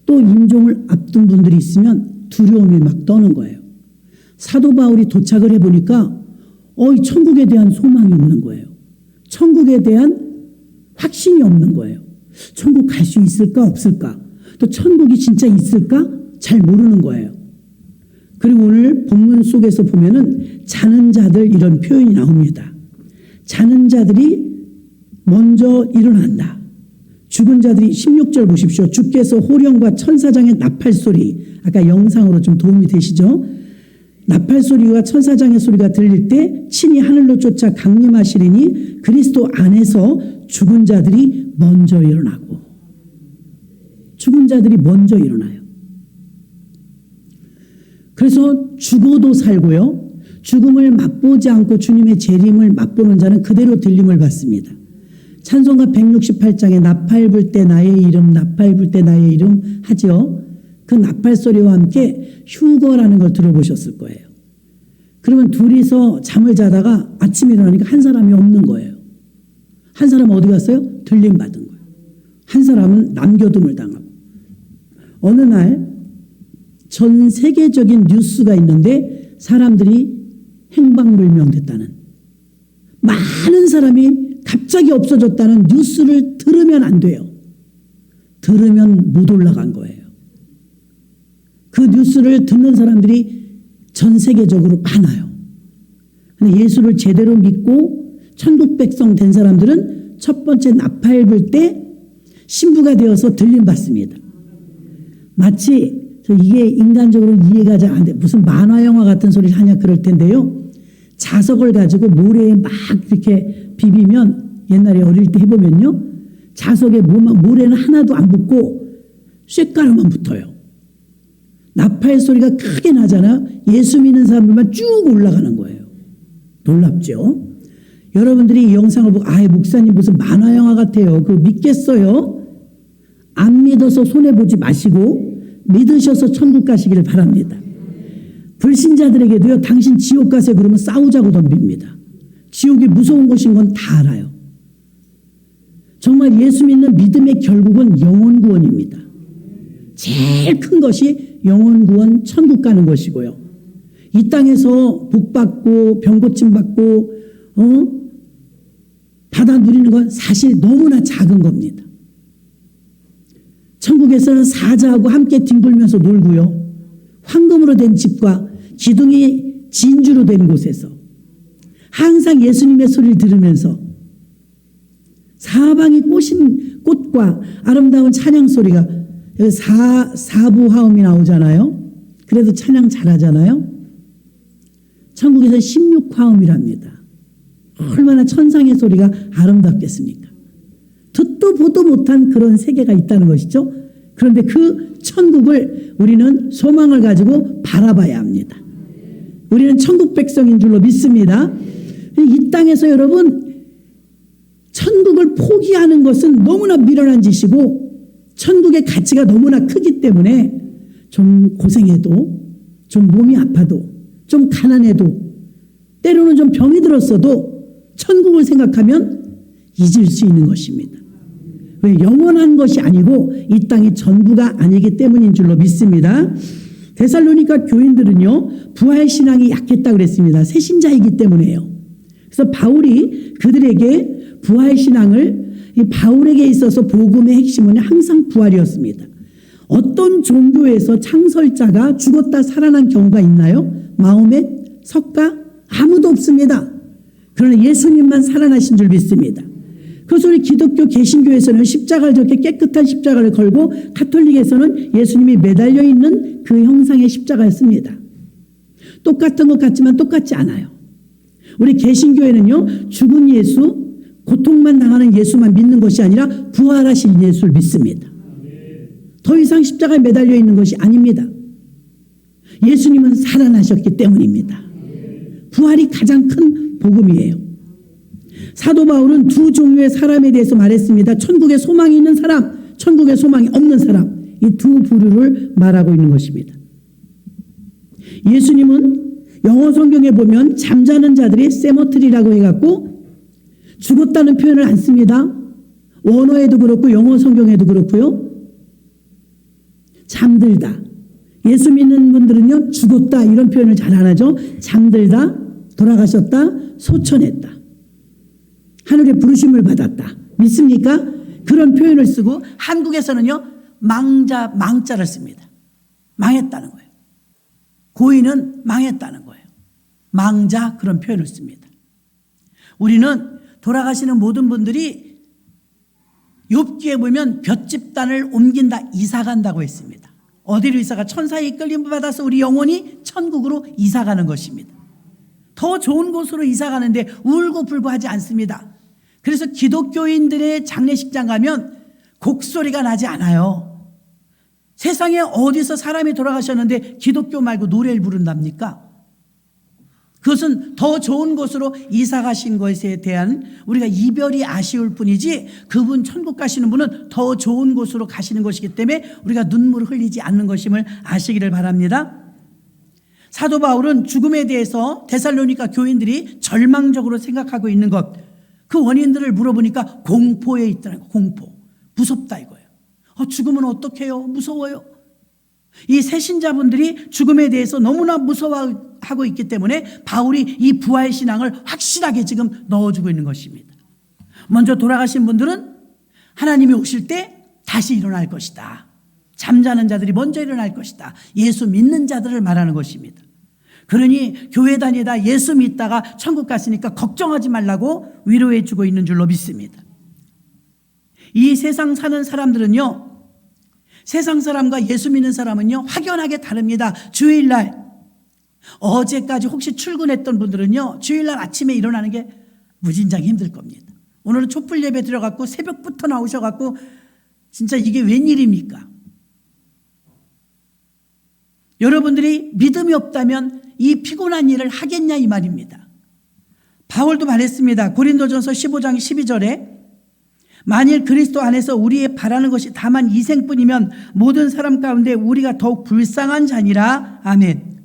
또 임종을 앞둔 분들이 있으면 두려움이 막 떠는 거예요. 사도 바울이 도착을 해보니까 이 천국에 대한 소망이 없는 거예요. 천국에 대한 확신이 없는 거예요. 천국 갈 수 있을까 없을까? 또 천국이 진짜 있을까? 잘 모르는 거예요. 그리고 오늘 본문 속에서 보면은 자는 자들 이런 표현이 나옵니다. 자는 자들이 먼저 일어난다. 죽은 자들이 16절 보십시오. 주께서 호령과 천사장의 나팔소리, 아까 영상으로 좀 도움이 되시죠? 나팔소리와 천사장의 소리가 들릴 때 친히 하늘로 쫓아 강림하시리니 그리스도 안에서 죽은 자들이 먼저 일어나고, 죽은 자들이 먼저 일어나요. 그래서 죽어도 살고요, 죽음을 맛보지 않고 주님의 재림을 맛보는 자는 그대로 들림을 받습니다. 찬송가 168장에 나팔 불 때 나의 이름, 나팔 불 때 나의 이름 하죠. 그 나팔 소리와 함께 휴거라는 걸 들어보셨을 거예요. 그러면 둘이서 잠을 자다가 아침에 일어나니까 한 사람이 없는 거예요. 한 사람은 어디 갔어요? 들림 받은 거예요. 한 사람은 남겨둠을 당하고. 어느 날 전 세계적인 뉴스가 있는데 사람들이 행방불명됐다는, 많은 사람이 갑자기 없어졌다는 뉴스를 들으면 안 돼요. 들으면 못 올라간 거예요. 그 뉴스를 듣는 사람들이 전 세계적으로 많아요. 근데 예수를 제대로 믿고 천국 백성 된 사람들은 첫 번째 나팔 불 때 신부가 되어서 들림 받습니다. 마치 이게 인간적으로 이해가 잘 안 돼. 무슨 만화 영화 같은 소리를 하냐 그럴 텐데요. 자석을 가지고 모래에 막 이렇게 비비면, 옛날에 어릴 때 해보면요, 자석에 모래는 하나도 안 붙고 쇳가루만 붙어요. 나팔 소리가 크게 나잖아. 예수 믿는 사람들만 쭉 올라가는 거예요. 놀랍죠? 여러분들이 이 영상을 보고 목사님 무슨 만화 영화 같아요. 그거 믿겠어요? 안 믿어서 손해보지 마시고 믿으셔서 천국 가시기를 바랍니다. 불신자들에게도요, 당신 지옥 가세요 그러면 싸우자고 덤빕니다. 지옥이 무서운 곳인 건 다 알아요. 정말 예수 믿는 믿음의 결국은 영혼 구원입니다. 제일 큰 것이 영혼 구원, 천국 가는 것이고요. 이 땅에서 복 받고 병 고침 받고 받아 누리는 건 사실 너무나 작은 겁니다. 천국에서는 사자하고 함께 뒹굴면서 놀고요, 황금으로 된 집과 기둥이 진주로 된 곳에서 항상 예수님의 소리를 들으면서 사방이 꽃인 꽃과 아름다운 찬양 소리가, 사부화음이 나오잖아요. 그래도 찬양 잘하잖아요. 천국에서 16화음이랍니다. 얼마나 천상의 소리가 아름답겠습니까? 듣도 보도 못한 그런 세계가 있다는 것이죠. 그런데 그 천국을 우리는 소망을 가지고 바라봐야 합니다. 우리는 천국 백성인 줄로 믿습니다. 이 땅에서 여러분, 천국을 포기하는 것은 너무나 미련한 짓이고 천국의 가치가 너무나 크기 때문에 좀 고생해도, 좀 몸이 아파도, 좀 가난해도, 때로는 좀 병이 들었어도 천국을 생각하면 잊을 수 있는 것입니다. 왜? 영원한 것이 아니고 이 땅이 전부가 아니기 때문인 줄로 믿습니다. 데살로니가 교인들은요, 부활신앙이 약했다고 그랬습니다. 새신자이기 때문에요. 그래서 바울이 그들에게 부활신앙을, 바울에게 있어서 복음의 핵심은 항상 부활이었습니다. 어떤 종교에서 창설자가 죽었다 살아난 경우가 있나요? 마음에 석가? 아무도 없습니다. 그러나 예수님만 살아나신 줄 믿습니다. 그래서 우리 기독교 개신교에서는 십자가를 저렇게 깨끗한 십자가를 걸고, 가톨릭에서는 예수님이 매달려 있는 그 형상의 십자가를 씁니다. 똑같은 것 같지만 똑같지 않아요. 우리 개신교회는요, 죽은 예수, 고통만 당하는 예수만 믿는 것이 아니라 부활하신 예수를 믿습니다. 더 이상 십자가에 매달려 있는 것이 아닙니다. 예수님은 살아나셨기 때문입니다. 부활이 가장 큰 복음이에요. 사도 바울은 두 종류의 사람에 대해서 말했습니다. 천국에 소망이 있는 사람, 천국에 소망이 없는 사람, 이 두 부류를 말하고 있는 것입니다. 예수님은 영어 성경에 보면 잠자는 자들이 세머트리라고 해갖고 죽었다는 표현을 안 씁니다. 원어에도 그렇고 영어 성경에도 그렇고요. 잠들다. 예수 믿는 분들은요, 죽었다 이런 표현을 잘 안 하죠. 잠들다, 돌아가셨다, 소천했다. 하늘의 부르심을 받았다. 믿습니까? 그런 표현을 쓰고 한국에서는요, 망자를 씁니다. 망했다는 거예요. 고인은 망했다는 거예요. 망자 그런 표현을 씁니다. 우리는 돌아가시는 모든 분들이 욥기에 보면 몇 집단을 옮긴다, 이사 간다고 했습니다. 어디로 이사가? 천사의 이끌림을 받아서 우리 영혼이 천국으로 이사 가는 것입니다. 더 좋은 곳으로 이사 가는데 울고 불고 하지 않습니다. 그래서 기독교인들의 장례식장 가면 곡소리가 나지 않아요. 세상에 어디서 사람이 돌아가셨는데 기독교 말고 노래를 부른답니까? 그것은 더 좋은 곳으로 이사 가신 것에 대한 우리가 이별이 아쉬울 뿐이지, 그분 천국 가시는 분은 더 좋은 곳으로 가시는 것이기 때문에 우리가 눈물을 흘리지 않는 것임을 아시기를 바랍니다. 사도 바울은 죽음에 대해서 데살로니가 교인들이 절망적으로 생각하고 있는 것, 그 원인들을 물어보니까 공포에 있더라고요. 공포. 무섭다 이거예요. 죽음은 어떡해요? 무서워요. 이 새신자분들이 죽음에 대해서 너무나 무서워하고 있기 때문에 바울이 이 부활신앙을 확실하게 지금 넣어주고 있는 것입니다. 먼저 돌아가신 분들은 하나님이 오실 때 다시 일어날 것이다. 잠자는 자들이 먼저 일어날 것이다. 예수 믿는 자들을 말하는 것입니다. 그러니 교회 다니다 예수 믿다가 천국 갔으니까 걱정하지 말라고 위로해 주고 있는 줄로 믿습니다. 이 세상 사는 사람들은요, 세상 사람과 예수 믿는 사람은요, 확연하게 다릅니다. 주일날, 어제까지 혹시 출근했던 분들은요, 주일날 아침에 일어나는 게 무진장 힘들 겁니다. 오늘은 촛불 예배 들어갔고 새벽부터 나오셔갖고 진짜 이게 웬일입니까? 여러분들이 믿음이 없다면 이 피곤한 일을 하겠냐 이 말입니다. 바울도 말했습니다. 고린도전서 15장 12절에 만일 그리스도 안에서 우리의 바라는 것이 다만 이생뿐이면 모든 사람 가운데 우리가 더욱 불쌍한 자니라. 아멘.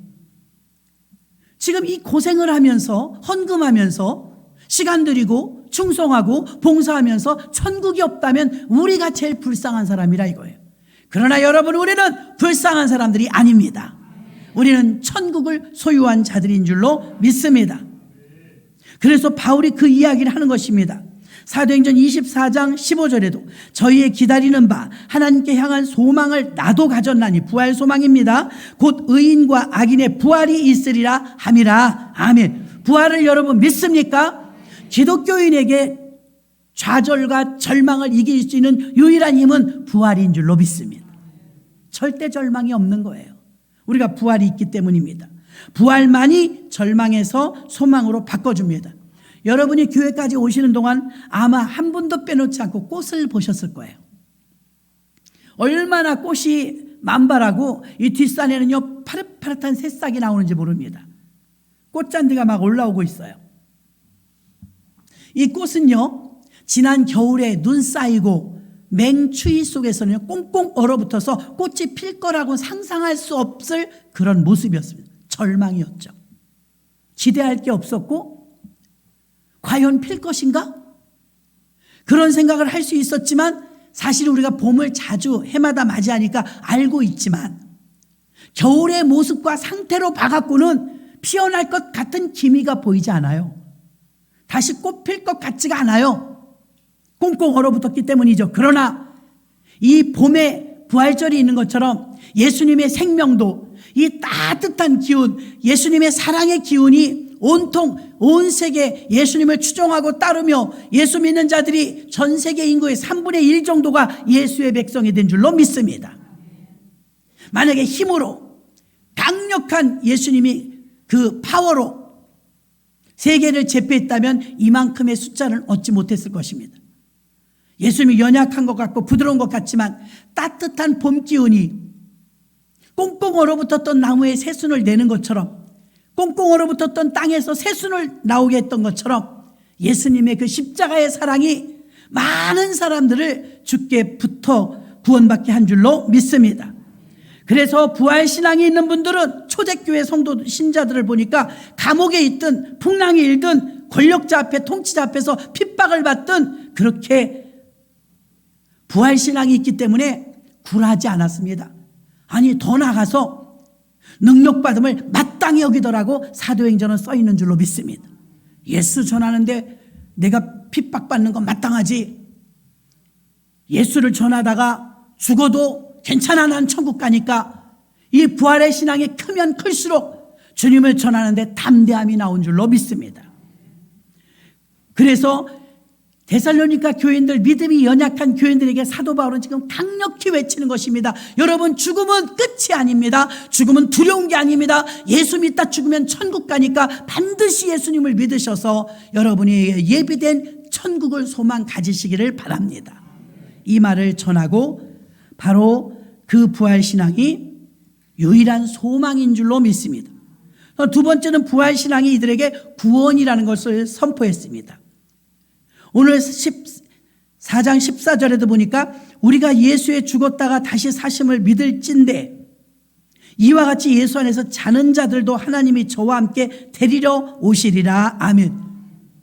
지금 이 고생을 하면서 헌금하면서 시간 들이고 충성하고 봉사하면서 천국이 없다면 우리가 제일 불쌍한 사람이라 이거예요. 그러나 여러분, 우리는 불쌍한 사람들이 아닙니다. 우리는 천국을 소유한 자들인 줄로 믿습니다. 그래서 바울이 그 이야기를 하는 것입니다. 사도행전 24장 15절에도 저희의 기다리는 바 하나님께 향한 소망을 나도 가졌나니, 부활 소망입니다. 곧 의인과 악인의 부활이 있으리라 함이라. 아멘. 부활을 여러분 믿습니까? 기독교인에게 좌절과 절망을 이길 수 있는 유일한 힘은 부활인 줄로 믿습니다. 절대 절망이 없는 거예요. 우리가 부활이 있기 때문입니다. 부활만이 절망에서 소망으로 바꿔줍니다. 여러분이 교회까지 오시는 동안 아마 한 분도 빼놓지 않고 꽃을 보셨을 거예요. 얼마나 꽃이 만발하고 이 뒷산에는요, 파릇파릇한 새싹이 나오는지 모릅니다. 꽃잔디가 막 올라오고 있어요. 이 꽃은요, 지난 겨울에 눈 쌓이고 맹추위 속에서는 꽁꽁 얼어붙어서 꽃이 필 거라고 상상할 수 없을 그런 모습이었습니다. 절망이었죠. 기대할 게 없었고, 과연 필 것인가? 그런 생각을 할 수 있었지만, 사실 우리가 봄을 자주 해마다 맞이하니까 알고 있지만, 겨울의 모습과 상태로 봐갖고는 피어날 것 같은 기미가 보이지 않아요. 다시 꽃 필 것 같지가 않아요. 꽁꽁 얼어붙었기 때문이죠. 그러나 이 봄에 부활절이 있는 것처럼 예수님의 생명도, 이 따뜻한 기운, 예수님의 사랑의 기운이 온통 온 세계 예수님을 추종하고 따르며 예수 믿는 자들이 전 세계 인구의 3분의 1 정도가 예수의 백성이 된 줄로 믿습니다. 만약에 힘으로, 강력한 예수님이 그 파워로 세계를 제패했다면 이만큼의 숫자를 얻지 못했을 것입니다. 예수님이 연약한 것 같고 부드러운 것 같지만 따뜻한 봄 기운이 꽁꽁 얼어붙었던 나무에 새순을 내는 것처럼, 꽁꽁 얼어붙었던 땅에서 새순을 나오게 했던 것처럼 예수님의 그 십자가의 사랑이 많은 사람들을 주께 붙어 구원받게 한 줄로 믿습니다. 그래서 부활신앙이 있는 분들은 초대교회 성도 신자들을 보니까 감옥에 있든 풍랑이 일든 권력자 앞에, 통치자 앞에서 핍박을 받든 그렇게 부활신앙이 있기 때문에 굴하지 않았습니다. 아니 더 나가서 능력받음을 마땅히 여기더라고 사도행전은 써 있는 줄로 믿습니다. 예수 전하는데 내가 핍박받는 건 마땅하지. 예수를 전하다가 죽어도 괜찮아, 난 천국 가니까. 이 부활의 신앙이 크면 클수록 주님을 전하는데 담대함이 나온 줄로 믿습니다. 그래서 데살로니가 교인들, 믿음이 연약한 교인들에게 사도 바울은 지금 강력히 외치는 것입니다. 여러분, 죽음은 끝이 아닙니다. 죽음은 두려운 게 아닙니다. 예수 믿다 죽으면 천국 가니까 반드시 예수님을 믿으셔서 여러분이 예비된 천국을 소망 가지시기를 바랍니다. 이 말을 전하고 바로 그 부활신앙이 유일한 소망인 줄로 믿습니다. 두 번째는 부활신앙이 이들에게 구원이라는 것을 선포했습니다. 오늘 4장 14절에도 보니까 우리가 예수에 죽었다가 다시 사심을 믿을진대 이와 같이 예수 안에서 자는 자들도 하나님이 저와 함께 데리러 오시리라. 아멘.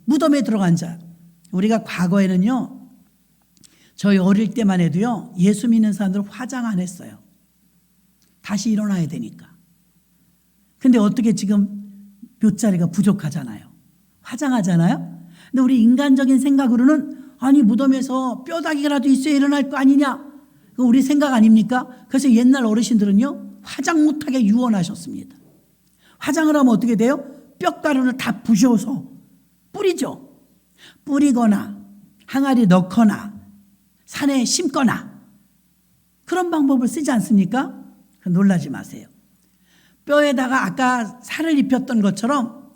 무덤에 들어간 자, 우리가 과거에는요, 저희 어릴 때만 해도요, 예수 믿는 사람들 화장 안 했어요. 다시 일어나야 되니까. 근데 어떻게 지금 묫자리가 부족하잖아요. 화장하잖아요. 근데 우리 인간적인 생각으로는 아니 무덤에서 뼈다귀라도 있어야 일어날 거 아니냐, 그거 우리 생각 아닙니까? 그래서 옛날 어르신들은요 화장 못하게 유언하셨습니다. 화장을 하면 어떻게 돼요? 뼈가루를 다 부셔서 뿌리죠. 뿌리거나 항아리 넣거나 산에 심거나 그런 방법을 쓰지 않습니까? 놀라지 마세요. 뼈에다가 아까 살을 입혔던 것처럼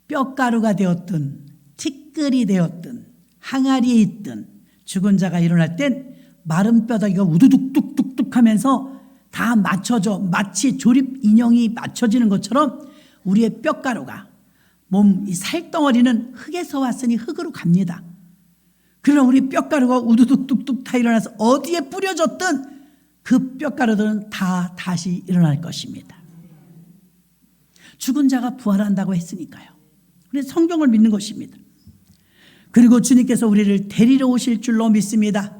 뼈가루가 되었든 티끌이 되었든 항아리에 있든 죽은 자가 일어날 땐 마른 뼈다귀가 우두둑 뚝뚝뚝 하면서 다 맞춰져, 마치 조립 인형이 맞춰지는 것처럼 우리의 뼈가루가, 몸 이 살덩어리는 흙에서 왔으니 흙으로 갑니다. 그러나 우리 뼈가루가 우두둑 뚝뚝 다 일어나서 어디에 뿌려졌든 그 뼈가루들은 다 다시 일어날 것입니다. 죽은 자가 부활한다고 했으니까요. 우리 성경을 믿는 것입니다. 그리고 주님께서 우리를 데리러 오실 줄로 믿습니다.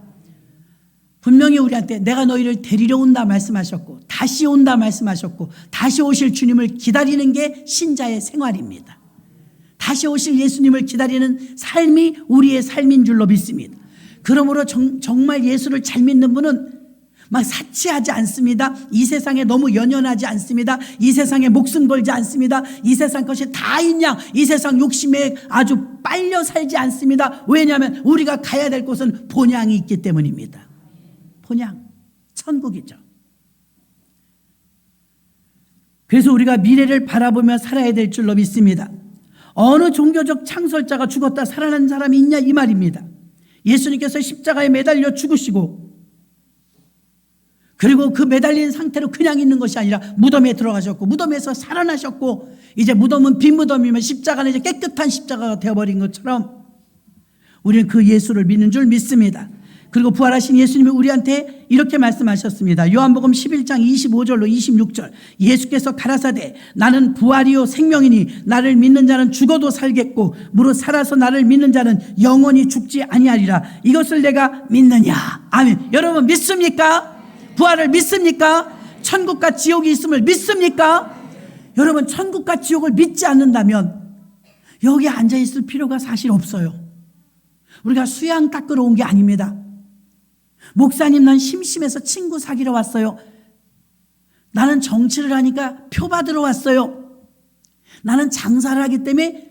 분명히 우리한테 내가 너희를 데리러 온다 말씀하셨고 다시 온다 말씀하셨고 다시 오실 주님을 기다리는 게 신자의 생활입니다. 다시 오실 예수님을 기다리는 삶이 우리의 삶인 줄로 믿습니다. 그러므로 정말 예수를 잘 믿는 분은 막 사치하지 않습니다. 이 세상에 너무 연연하지 않습니다. 이 세상에 목숨 걸지 않습니다. 이 세상 것이 다인 양, 이 세상 욕심에 아주 빨려 살지 않습니다. 왜냐하면 우리가 가야 될 곳은 본향이 있기 때문입니다. 본향, 천국이죠. 그래서 우리가 미래를 바라보며 살아야 될 줄로 믿습니다. 어느 종교적 창설자가 죽었다 살아난 사람이 있냐 이 말입니다. 예수님께서 십자가에 매달려 죽으시고 그리고 그 매달린 상태로 그냥 있는 것이 아니라 무덤에 들어가셨고 무덤에서 살아나셨고 이제 무덤은 빈 무덤이면 십자가는 이제 깨끗한 십자가가 되어버린 것처럼 우리는 그 예수를 믿는 줄 믿습니다. 그리고 부활하신 예수님이 우리한테 이렇게 말씀하셨습니다. 요한복음 11장 25절로 26절 예수께서 가라사대 나는 부활이요 생명이니 나를 믿는 자는 죽어도 살겠고 무릇 살아서 나를 믿는 자는 영원히 죽지 아니하리라. 이것을 내가 믿느냐. 아멘. 여러분 믿습니까? 부활을 믿습니까? 천국과 지옥이 있음을 믿습니까? 여러분 천국과 지옥을 믿지 않는다면 여기 앉아있을 필요가 사실 없어요. 우리가 수양 닦으러 온 게 아닙니다. 목사님 난 심심해서 친구 사귀러 왔어요. 나는 정치를 하니까 표 받으러 왔어요. 나는 장사를 하기 때문에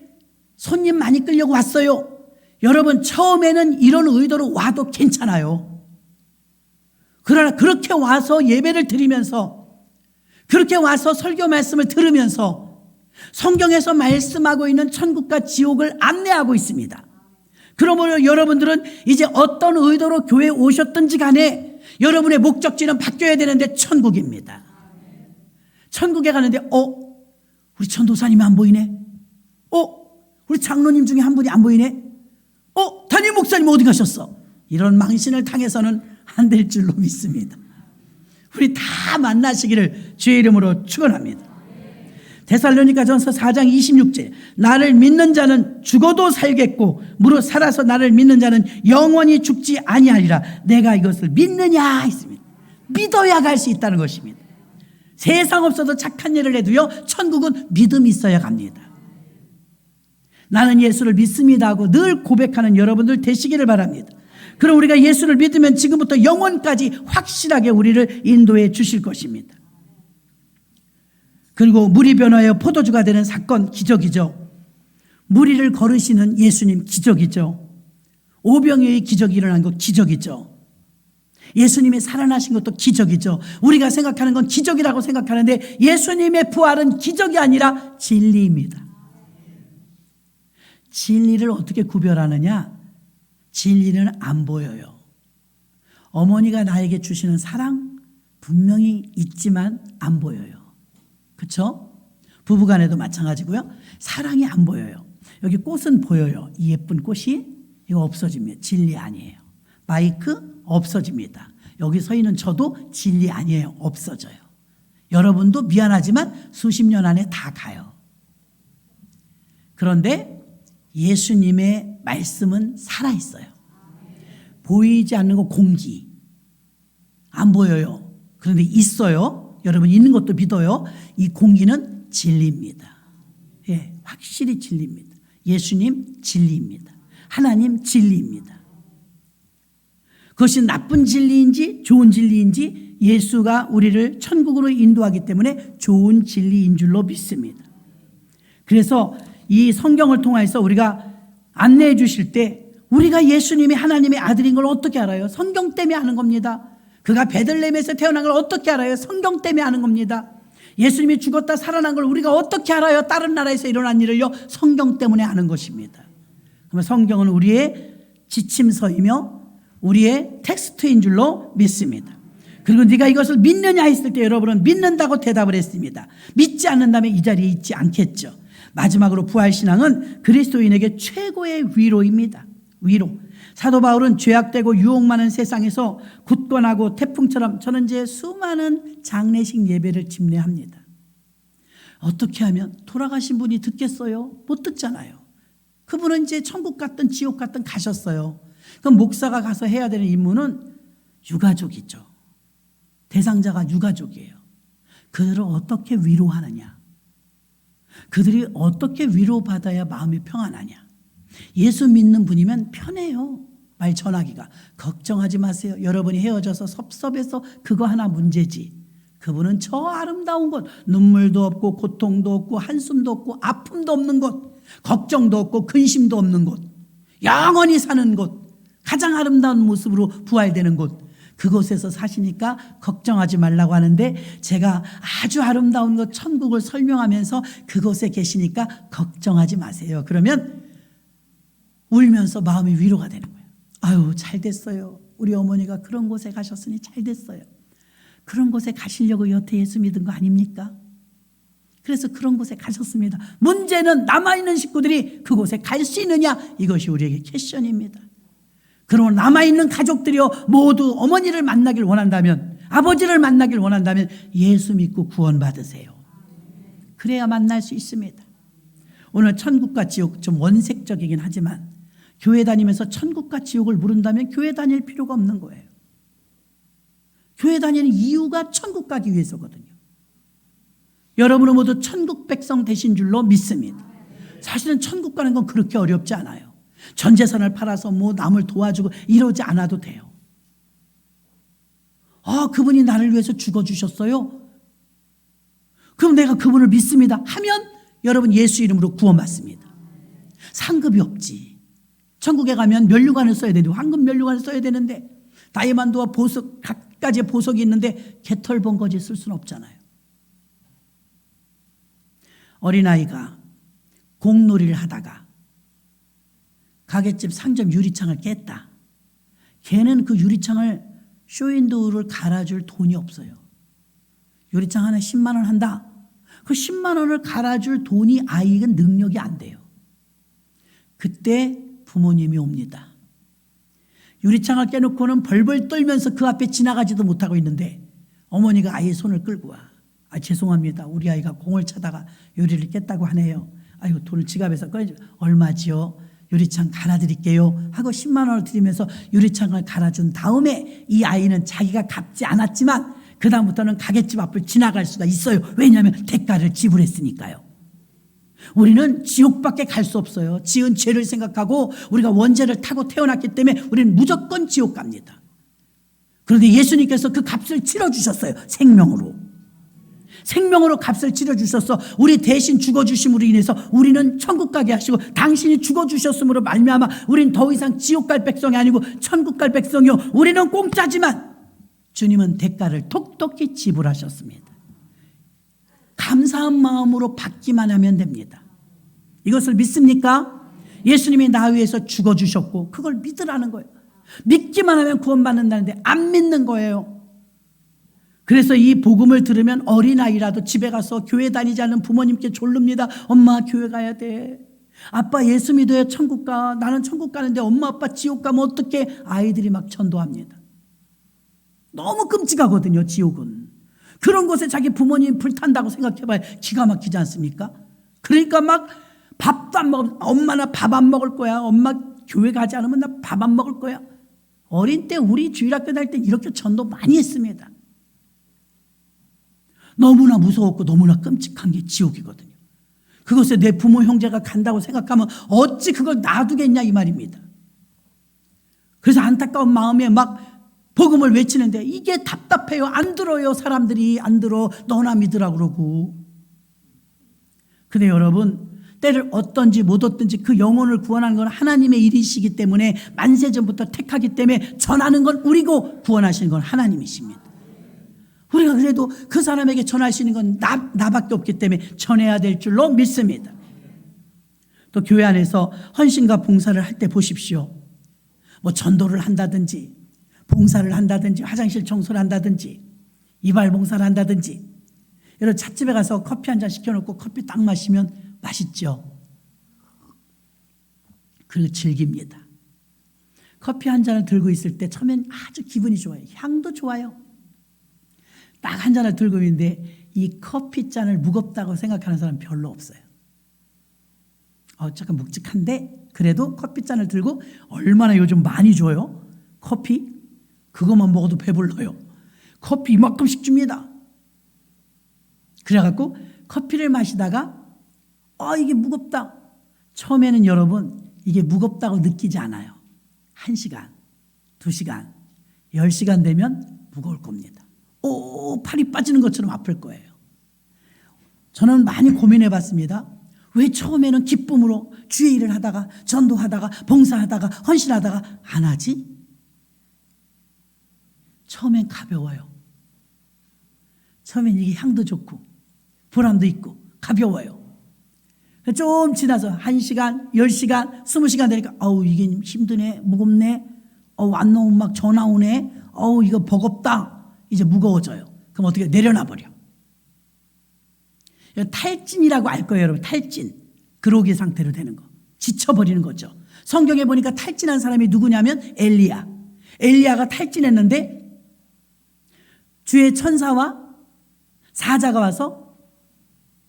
손님 많이 끌려고 왔어요. 여러분 처음에는 이런 의도로 와도 괜찮아요. 그러나 그렇게 와서 예배를 드리면서 그렇게 와서 설교 말씀을 들으면서 성경에서 말씀하고 있는 천국과 지옥을 안내하고 있습니다. 그러므로 여러분들은 이제 어떤 의도로 교회에 오셨든지 간에 여러분의 목적지는 바뀌어야 되는데 천국입니다. 천국에 가는데 우리 전도사님이 안 보이네. 우리 장로님 중에 한 분이 안 보이네. 담임 목사님 어디 가셨어? 이런 망신을 당해서는 안 될 줄로 믿습니다. 우리 다 만나시기를 주의 이름으로 축원합니다. 데살로니가전서 4장 26절 나를 믿는 자는 죽어도 살겠고 무릇 살아서 나를 믿는 자는 영원히 죽지 아니하리라. 내가 이것을 믿느냐 했습니다. 믿어야 갈 수 있다는 것입니다. 세상 없어도 착한 일을 해도요, 천국은 믿음이 있어야 갑니다. 나는 예수를 믿습니다 하고 늘 고백하는 여러분들 되시기를 바랍니다. 그럼 우리가 예수를 믿으면 지금부터 영원까지 확실하게 우리를 인도해 주실 것입니다. 그리고 물이 변하여 포도주가 되는 사건, 기적이죠. 무리를 걸으시는 예수님, 기적이죠. 오병이어의 기적이 일어난 것, 기적이죠. 예수님이 살아나신 것도 기적이죠. 우리가 생각하는 건 기적이라고 생각하는데 예수님의 부활은 기적이 아니라 진리입니다. 진리를 어떻게 구별하느냐? 진리는 안 보여요. 어머니가 나에게 주시는 사랑 분명히 있지만 안 보여요. 그렇죠? 부부간에도 마찬가지고요. 사랑이 안 보여요. 여기 꽃은 보여요. 이 예쁜 꽃이 이거 없어집니다. 진리 아니에요. 마이크 없어집니다. 여기 서 있는 저도 진리 아니에요. 없어져요. 여러분도 미안하지만 수십 년 안에 다 가요. 그런데 예수님의 말씀은 살아있어요. 보이지 않는 거 공기. 안 보여요. 그런데 있어요. 여러분 있는 것도 믿어요. 이 공기는 진리입니다. 예, 확실히 진리입니다. 예수님 진리입니다. 하나님 진리입니다. 그것이 나쁜 진리인지 좋은 진리인지 예수가 우리를 천국으로 인도하기 때문에 좋은 진리인 줄로 믿습니다. 그래서 이 성경을 통해서 우리가 안내해 주실 때 우리가 예수님이 하나님의 아들인 걸 어떻게 알아요? 성경 때문에 아는 겁니다. 그가 베들레헴에서 태어난 걸 어떻게 알아요? 성경 때문에 아는 겁니다. 예수님이 죽었다 살아난 걸 우리가 어떻게 알아요? 다른 나라에서 일어난 일을요? 성경 때문에 아는 것입니다. 그러면 성경은 우리의 지침서이며 우리의 텍스트인 줄로 믿습니다. 그리고 네가 이것을 믿느냐 했을 때 여러분은 믿는다고 대답을 했습니다. 믿지 않는다면 이 자리에 있지 않겠죠. 마지막으로 부활신앙은 그리스도인에게 최고의 위로입니다. 위로. 사도 바울은 죄악되고 유혹 많은 세상에서 굳건하고 태풍처럼 저는 이제 수많은 장례식 예배를 집례합니다. 어떻게 하면 돌아가신 분이 듣겠어요? 못 듣잖아요. 그분은 이제 천국 갔든 지옥 갔든 가셨어요. 그럼 목사가 가서 해야 되는 임무는 유가족이죠. 대상자가 유가족이에요. 그들을 어떻게 위로하느냐? 그들이 어떻게 위로받아야 마음이 평안하냐? 예수 믿는 분이면 편해요. 말 전하기가. 걱정하지 마세요. 여러분이 헤어져서 섭섭해서 그거 하나 문제지. 그분은 저 아름다운 곳, 눈물도 없고 고통도 없고 한숨도 없고 아픔도 없는 곳, 걱정도 없고 근심도 없는 곳, 영원히 사는 곳, 가장 아름다운 모습으로 부활되는 곳, 그곳에서 사시니까 걱정하지 말라고 하는데 제가 아주 아름다운 곳 천국을 설명하면서 그곳에 계시니까 걱정하지 마세요. 그러면 울면서 마음이 위로가 되는 거예요. 아유, 잘 됐어요. 우리 어머니가 그런 곳에 가셨으니 잘 됐어요. 그런 곳에 가시려고 여태 예수 믿은 거 아닙니까? 그래서 그런 곳에 가셨습니다. 문제는 남아있는 식구들이 그곳에 갈 수 있느냐? 이것이 우리에게 퀘션입니다. 그러면 남아있는 가족들이요 모두 어머니를 만나길 원한다면, 아버지를 만나길 원한다면 예수 믿고 구원받으세요. 그래야 만날 수 있습니다. 오늘 천국과 지옥 좀 원색적이긴 하지만 교회 다니면서 천국과 지옥을 물은다면 교회 다닐 필요가 없는 거예요. 교회 다니는 이유가 천국 가기 위해서거든요. 여러분은 모두 천국 백성 되신 줄로 믿습니다. 사실은 천국 가는 건 그렇게 어렵지 않아요. 전 재산을 팔아서 뭐 남을 도와주고 이러지 않아도 돼요. 아, 그분이 나를 위해서 죽어주셨어요? 그럼 내가 그분을 믿습니다 하면 여러분 예수 이름으로 구원받습니다. 상급이 없지. 천국에 가면 면류관을 써야 되는데, 황금 면류관을 써야 되는데, 다이아몬드와 보석, 각가지의 보석이 있는데 개털 번거지 쓸 수는 없잖아요. 어린아이가 공놀이를 하다가 가게집 상점 유리창을 깼다. 걔는 그 유리창을 쇼윈도우를 갈아줄 돈이 없어요. 유리창 하나 10만 원 한다. 그 10만 원을 갈아줄 돈이 아이가 능력이 안 돼요. 그때 부모님이 옵니다. 유리창을 깨놓고는 벌벌 떨면서 그 앞에 지나가지도 못하고 있는데 어머니가 아이의 손을 끌고 와. 아, 죄송합니다. 우리 아이가 공을 차다가 유리를 깼다고 하네요. 아이고, 돈을 지갑에서 꺼내줘. 얼마지요? 유리창 갈아드릴게요 하고 10만 원을 드리면서 유리창을 갈아준 다음에 이 아이는 자기가 갚지 않았지만 그다음부터는 가게집 앞을 지나갈 수가 있어요. 왜냐하면 대가를 지불했으니까요. 우리는 지옥밖에 갈 수 없어요. 지은 죄를 생각하고 우리가 원죄를 타고 태어났기 때문에 우리는 무조건 지옥 갑니다. 그런데 예수님께서 그 값을 치러주셨어요. 생명으로 값을 치러주셔서 우리 대신 죽어주심으로 인해서 우리는 천국 가게 하시고, 당신이 죽어주셨으므로 말미암아 우리는 더 이상 지옥 갈 백성이 아니고 천국 갈 백성이요, 우리는 공짜지만 주님은 대가를 톡톡히 지불하셨습니다. 감사한 마음으로 받기만 하면 됩니다. 이것을 믿습니까? 예수님이 나 위해서 죽어주셨고 그걸 믿으라는 거예요. 믿기만 하면 구원받는다는데 안 믿는 거예요. 그래서 이 복음을 들으면 어린아이라도 집에 가서 교회 다니지 않는 부모님께 졸릅니다. 엄마 교회 가야 돼. 아빠 예수 믿어야 천국 가. 나는 천국 가는데 엄마 아빠 지옥 가면 어떡해. 아이들이 막 전도합니다. 너무 끔찍하거든요. 지옥은. 그런 곳에 자기 부모님 불탄다고 생각해봐야 기가 막히지 않습니까? 그러니까 막 밥도 안 먹어. 엄마 나 밥 안 먹을 거야. 엄마 교회 가지 않으면 나 밥 안 먹을 거야. 어린 때 우리 주일학교 다닐 때 이렇게 전도 많이 했습니다. 너무나 무서웠고 너무나 끔찍한 게 지옥이거든요. 그것에 내 부모 형제가 간다고 생각하면 어찌 그걸 놔두겠냐 이 말입니다. 그래서 안타까운 마음에 막 복음을 외치는데 이게 답답해요. 안 들어요. 사람들이 안 들어. 너나 믿으라고 그러고. 근데 여러분, 때를 얻든지 못 얻든지 그 영혼을 구원하는 건 하나님의 일이시기 때문에, 만세전부터 택하기 때문에 전하는 건 우리고 구원하시는 건 하나님이십니다. 우리가 그래도 그 사람에게 전할 수 있는 건 나밖에 없기 때문에 전해야 될 줄로 믿습니다. 또 교회 안에서 헌신과 봉사를 할 때 보십시오. 뭐 전도를 한다든지 봉사를 한다든지 화장실 청소를 한다든지 이발 봉사를 한다든지, 여러분 찻집에 가서 커피 한 잔 시켜놓고 커피 딱 마시면 맛있죠. 그리고 즐깁니다. 커피 한 잔을 들고 있을 때 처음엔 아주 기분이 좋아요. 향도 좋아요. 딱 한 잔을 들고 있는데 이 커피 잔을 무겁다고 생각하는 사람 별로 없어요. 잠깐 묵직한데 그래도 커피 잔을 들고, 얼마나 요즘 많이 줘요. 커피 그것만 먹어도 배불러요. 커피 이만큼씩 줍니다. 그래갖고 커피를 마시다가 이게 무겁다. 처음에는 여러분 이게 무겁다고 느끼지 않아요. 1시간, 2시간, 10시간 되면 무거울 겁니다. 팔이 빠지는 것처럼 아플 거예요. 저는 많이 고민해 봤습니다. 왜 처음에는 기쁨으로 주의 일을 하다가 전도하다가 봉사하다가 헌신하다가 안 하지? 처음엔 가벼워요. 처음엔 이게 향도 좋고 보람도 있고 가벼워요. 좀 지나서 1시간, 10시간, 20시간 되니까 이게 힘드네, 무겁네, 안 나오면 막 전화 오네, 이거 버겁다. 이제 무거워져요. 그럼 어떻게 내려놔 버려. 탈진이라고 알 거예요, 여러분. 탈진. 그로기 상태로 되는 거. 지쳐버리는 거죠. 성경에 보니까 탈진한 사람이 누구냐면 엘리야. 엘리야가 탈진했는데 주의 천사와 사자가 와서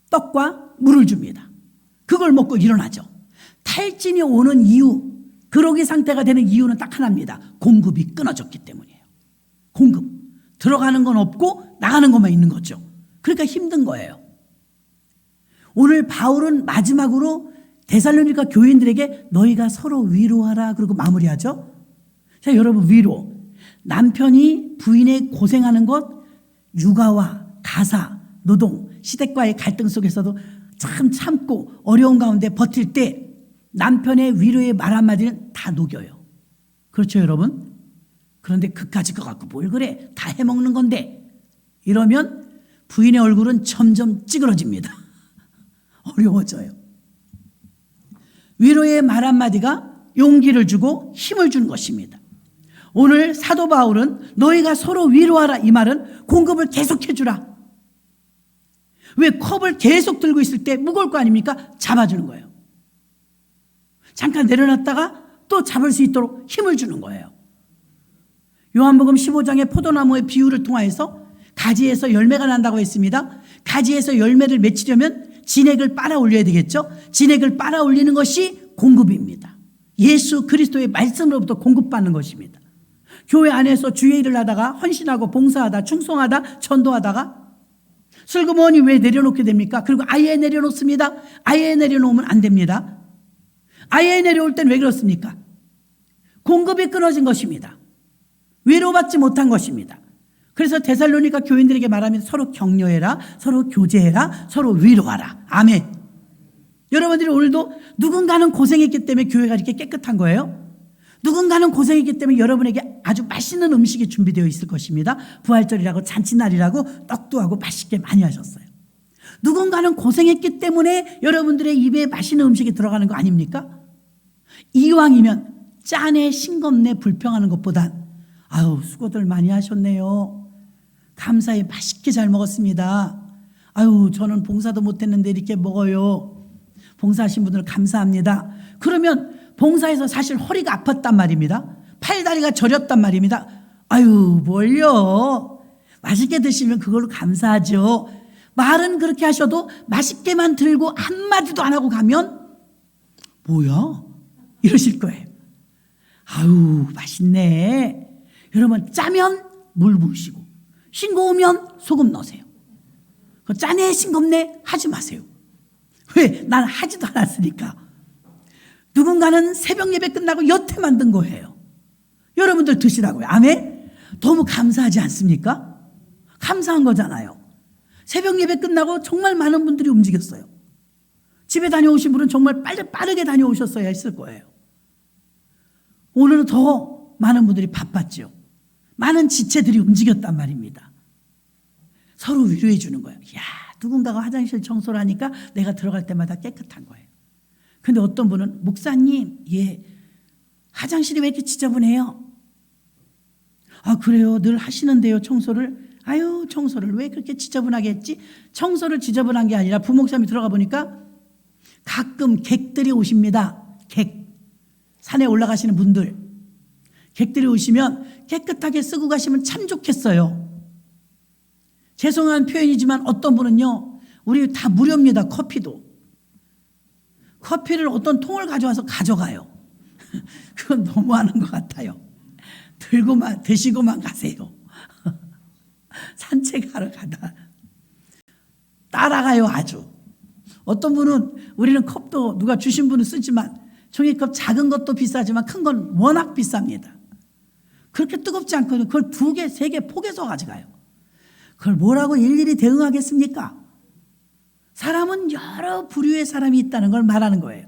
떡과 물을 줍니다. 그걸 먹고 일어나죠. 탈진이 오는 이유, 그로기 상태가 되는 이유는 딱 하나입니다. 공급이 끊어졌기 때문이에요. 공급. 들어가는 건 없고 나가는 것만 있는 거죠. 그러니까 힘든 거예요. 오늘 바울은 마지막으로 데살로니가 교인들에게 너희가 서로 위로하라 그러고 마무리하죠. 자, 여러분, 위로. 남편이 부인의 고생하는 것, 육아와 가사, 노동, 시댁과의 갈등 속에서도 참 참고 어려운 가운데 버틸 때 남편의 위로의 말 한마디는 다 녹여요. 그렇죠, 여러분? 그런데 그까짓 거 갖고 뭘 그래, 다 해먹는 건데, 이러면 부인의 얼굴은 점점 찌그러집니다. 어려워져요. 위로의 말 한마디가 용기를 주고 힘을 주는 것입니다. 오늘 사도 바울은 너희가 서로 위로하라, 이 말은 공급을 계속해 주라. 왜? 컵을 계속 들고 있을 때 무거울 거 아닙니까? 잡아주는 거예요. 잠깐 내려놨다가 또 잡을 수 있도록 힘을 주는 거예요. 요한복음 15장의 포도나무의 비유를 통하여서 가지에서 열매가 난다고 했습니다. 가지에서 열매를 맺히려면 진액을 빨아 올려야 되겠죠. 진액을 빨아 올리는 것이 공급입니다. 예수 그리스도의 말씀으로부터 공급받는 것입니다. 교회 안에서 주의 일을 하다가 헌신하고 봉사하다 충성하다 전도하다가 슬그머니 왜 내려놓게 됩니까? 그리고 아예 내려놓습니다. 아예 내려놓으면 안 됩니다. 아예 내려올 땐 왜 그렇습니까? 공급이 끊어진 것입니다. 위로받지 못한 것입니다. 그래서 데살로니가 교인들에게 말하면 서로 격려해라, 서로 교제해라, 서로 위로하라. 아멘. 여러분들이 오늘도 누군가는 고생했기 때문에 교회가 이렇게 깨끗한 거예요. 누군가는 고생했기 때문에 여러분에게 아주 맛있는 음식이 준비되어 있을 것입니다. 부활절이라고 잔치날이라고 떡도 하고 맛있게 많이 하셨어요. 누군가는 고생했기 때문에 여러분들의 입에 맛있는 음식이 들어가는 거 아닙니까? 이왕이면 짠해 싱겁네 불평하는 것보단 아유 수고들 많이 하셨네요. 감사히 맛있게 잘 먹었습니다. 아유 저는 봉사도 못했는데 이렇게 먹어요. 봉사하신 분들 감사합니다. 그러면 봉사에서 사실 허리가 아팠단 말입니다. 팔다리가 저렸단 말입니다. 아유 뭘요. 맛있게 드시면 그걸로 감사하죠. 말은 그렇게 하셔도 맛있게만 들고 한마디도 안 하고 가면 뭐야? 이러실 거예요. 아유 맛있네. 여러분 짜면 물 부으시고 싱거우면 소금 넣으세요. 짜네 싱겁네 하지 마세요. 왜? 난 하지도 않았으니까. 누군가는 새벽 예배 끝나고 여태 만든 거예요. 여러분들 드시라고요. 아멘? 너무 감사하지 않습니까? 감사한 거잖아요. 새벽 예배 끝나고 정말 많은 분들이 움직였어요. 집에 다녀오신 분은 정말 빠르게 다녀오셨어야 했을 거예요. 오늘은 더 많은 분들이 바빴죠. 많은 지체들이 움직였단 말입니다. 서로 위로해 주는 거예요. 야, 누군가가 화장실 청소를 하니까 내가 들어갈 때마다 깨끗한 거예요. 근데 어떤 분은 목사님, 예, 화장실이 왜 이렇게 지저분해요? 아, 그래요? 늘 하시는데요, 청소를? 아유, 청소를 왜 그렇게 지저분하게 했지? 청소를 지저분한 게 아니라 부목사님이 들어가 보니까 가끔 객들이 오십니다. 객. 산에 올라가시는 분들. 객들이 오시면 깨끗하게 쓰고 가시면 참 좋겠어요. 죄송한 표현이지만 어떤 분은요, 우리 다 무료입니다. 커피도. 커피를 어떤 통을 가져와서 가져가요. 그건 너무하는 것 같아요. 들고만 드시고만 가세요. 산책하러 가다 따라가요. 아주. 어떤 분은 우리는 컵도 누가 주신 분은 쓰지만 종이컵 작은 것도 비싸지만 큰 건 워낙 비쌉니다. 그렇게 뜨겁지 않거든요. 그걸 2개, 3개 포개서 가져가요. 그걸 뭐라고 일일이 대응하겠습니까? 사람은 여러 부류의 사람이 있다는 걸 말하는 거예요.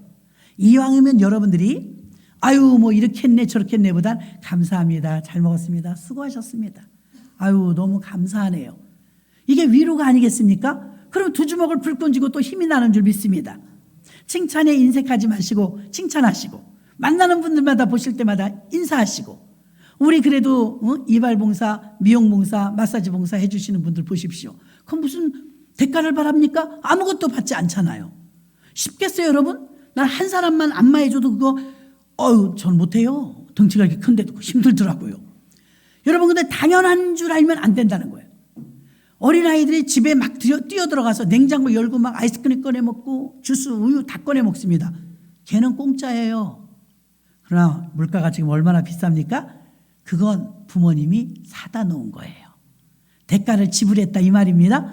이왕이면 여러분들이 아유 뭐 이렇게 했네 저렇게 했네 보단 감사합니다. 잘 먹었습니다. 수고하셨습니다. 아유 너무 감사하네요. 이게 위로가 아니겠습니까? 그럼 2주먹을 불끈 쥐고 또 힘이 나는 줄 믿습니다. 칭찬에 인색하지 마시고 칭찬하시고 만나는 분들마다 보실 때마다 인사하시고 우리 그래도 이발봉사, 미용봉사, 마사지봉사 해주시는 분들 보십시오. 그건 무슨 대가를 바랍니까? 아무것도 받지 않잖아요. 쉽겠어요 여러분? 난 한 사람만 안마해줘도 그거 전 못해요. 덩치가 이렇게 큰데도 힘들더라고요. 여러분 근데 당연한 줄 알면 안 된다는 거예요. 어린아이들이 집에 막 뛰어들어가서 냉장고 열고 막 아이스크림 꺼내 먹고 주스, 우유 다 꺼내 먹습니다. 걔는 공짜예요. 그러나 물가가 지금 얼마나 비쌉니까? 그건 부모님이 사다 놓은 거예요. 대가를 지불했다 이 말입니다.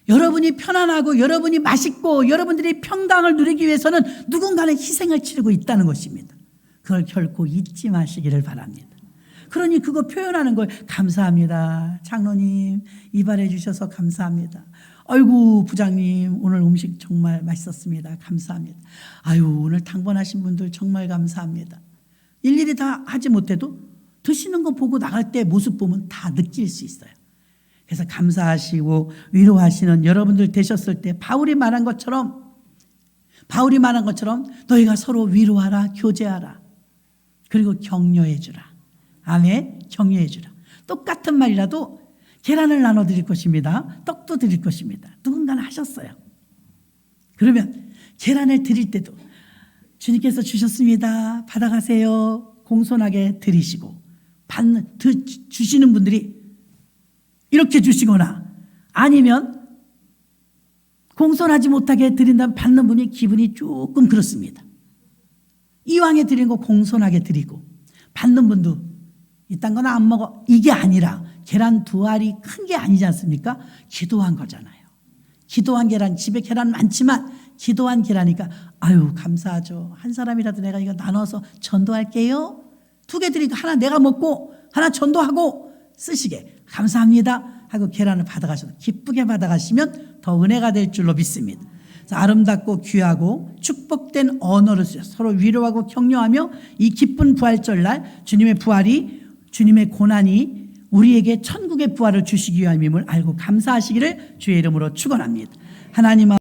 여러분이 편안하고 여러분이 맛있고 여러분들이 평강을 누리기 위해서는 누군가는 희생을 치르고 있다는 것입니다. 그걸 결코 잊지 마시기를 바랍니다. 그러니 그거 표현하는 거예요. 감사합니다. 장로님 이발해 주셔서 감사합니다. 아이고 부장님 오늘 음식 정말 맛있었습니다. 감사합니다. 아유 오늘 당번하신 분들 정말 감사합니다. 일일이 다 하지 못해도 드시는 거 보고 나갈 때 모습 보면 다 느낄 수 있어요. 그래서 감사하시고 위로하시는 여러분들 되셨을 때 바울이 말한 것처럼 너희가 서로 위로하라 교제하라 그리고 격려해 주라. 아멘. 격려해 주라. 똑같은 말이라도 계란을 나눠 드릴 것입니다. 떡도 드릴 것입니다. 누군가는 하셨어요. 그러면 계란을 드릴 때도 주님께서 주셨습니다. 받아가세요. 공손하게 드리시고 주시는 분들이 이렇게 주시거나 아니면 공손하지 못하게 드린다면 받는 분이 기분이 조금 그렇습니다. 이왕에 드린 거 공손하게 드리고 받는 분도 이딴 건 안 먹어. 이게 아니라 계란 두 알이 큰 게 아니지 않습니까? 기도한 거잖아요. 기도한 계란, 집에 계란 많지만 기도한 계란이니까 아유 감사하죠. 한 사람이라도 내가 이거 나눠서 전도할게요. 2개 드리니까 하나 내가 먹고 하나 전도하고 쓰시게 감사합니다 하고 계란을 받아가셔도 기쁘게 받아가시면 더 은혜가 될 줄로 믿습니다. 아름답고 귀하고 축복된 언어를 쓰여 서로 위로하고 격려하며 이 기쁜 부활절날 주님의 부활이 주님의 고난이 우리에게 천국의 부활을 주시기 위함임을 알고 감사하시기를 주의 이름으로 축원합니다. 하나님